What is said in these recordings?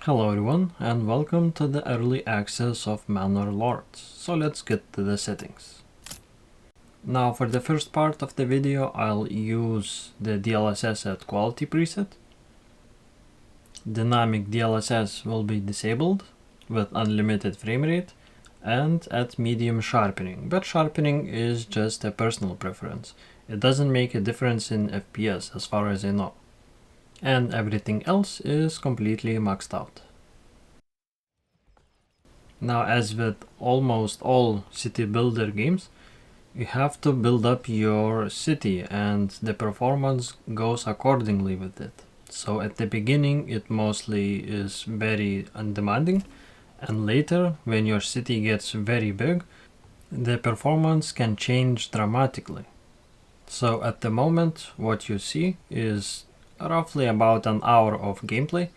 Hello everyone and welcome to the early access of Manor Lords. So let's get to the settings. Now for the first part of the video I'll use the DLSS at quality preset. Dynamic DLSS will be disabled with unlimited frame rate and at medium sharpening, but sharpening is just a personal preference. It doesn't make a difference in FPS as far as I know. And everything else is completely maxed out. Now, as with almost all city builder games, you have to build up your city and the performance goes accordingly with it. So at the beginning it mostly is very undemanding, and later when your city gets very big, the performance can change dramatically. So at the moment what you see is roughly about an hour of gameplay,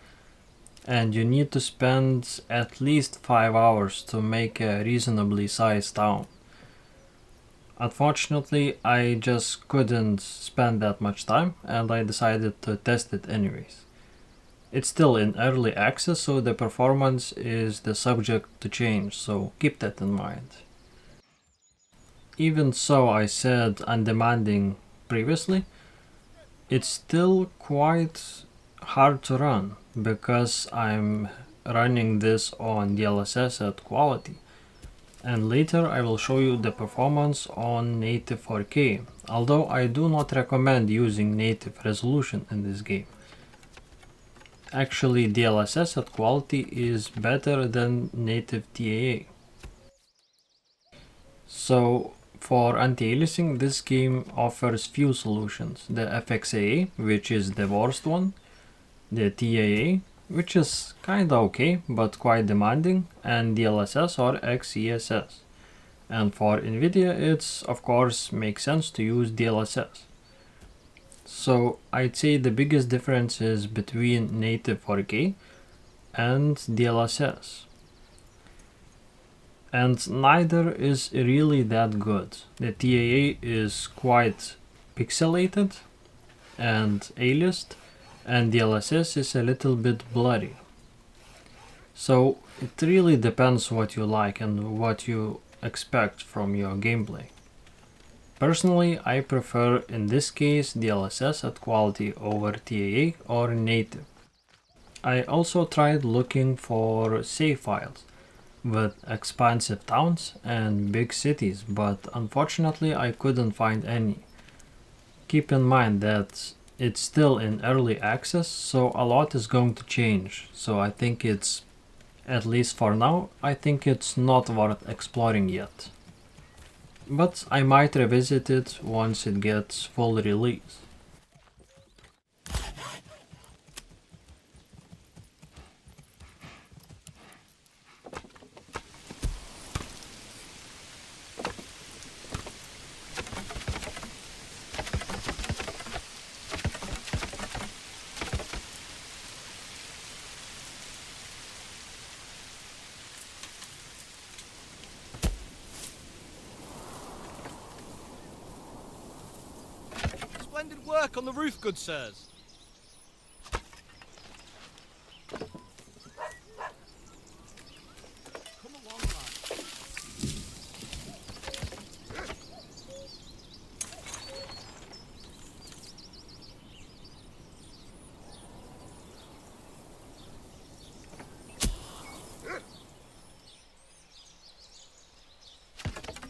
and you need to spend at least 5 hours to make a reasonably sized town. Unfortunately, I just couldn't spend that much time and I decided to test it anyways. It's still in early access, so the performance is the subject to change, so keep that in mind. Even so, I said undemanding previously, it's still quite hard to run because I'm running this on DLSS at quality, and later I will show you the performance on native 4K, although I do not recommend using native resolution in this game. Actually, DLSS at quality is better than native TAA. So for anti-aliasing, this game offers few solutions: the FXAA, which is the worst one, the TAA, which is kinda okay but quite demanding, and DLSS or XESS. And for Nvidia, it's of course makes sense to use DLSS. So I'd say the biggest difference is between native 4K and DLSS. And neither is really that good. The TAA is quite pixelated and aliased, and DLSS is a little bit blurry. So it really depends what you like and what you expect from your gameplay. Personally, I prefer in this case DLSS at quality over TAA or native. I also tried looking for save files with expansive towns and big cities, but unfortunately I couldn't find any. Keep in mind that it's still in early access, so a lot is going to change, so I think it's, at least for now, I think it's not worth exploring yet. But I might revisit it once it gets full release. Splendid work on the roof, good sirs. Come along, lad.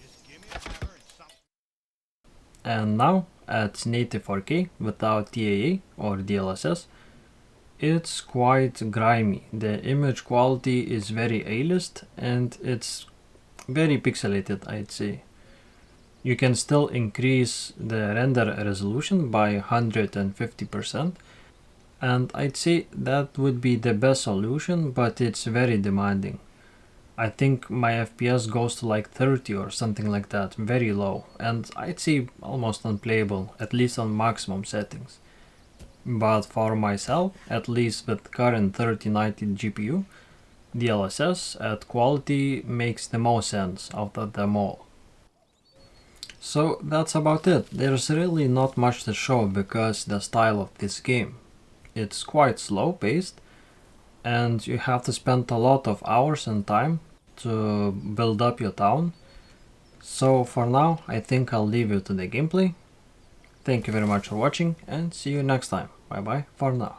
Just give me a hammer and some. And now, at native 4K without TAA or DLSS, it's quite grimy. The image quality is very aliased and it's very pixelated, I'd say. You can still increase the render resolution by 150%, and I'd say that would be the best solution, but it's very demanding. I think my FPS goes to like 30 or something like that, very low, and I'd say almost unplayable, at least on maximum settings. But for myself, at least with current 3090 GPU, DLSS at quality makes the most sense out of them all. So that's about it. There's really not much to show because the style of this game. It's quite slow paced, and you have to spend a lot of hours and time to build up your town. So for now, I think I'll leave you to the gameplay. Thank you very much for watching, and see you next time. Bye bye for now.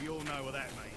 We all know what that means.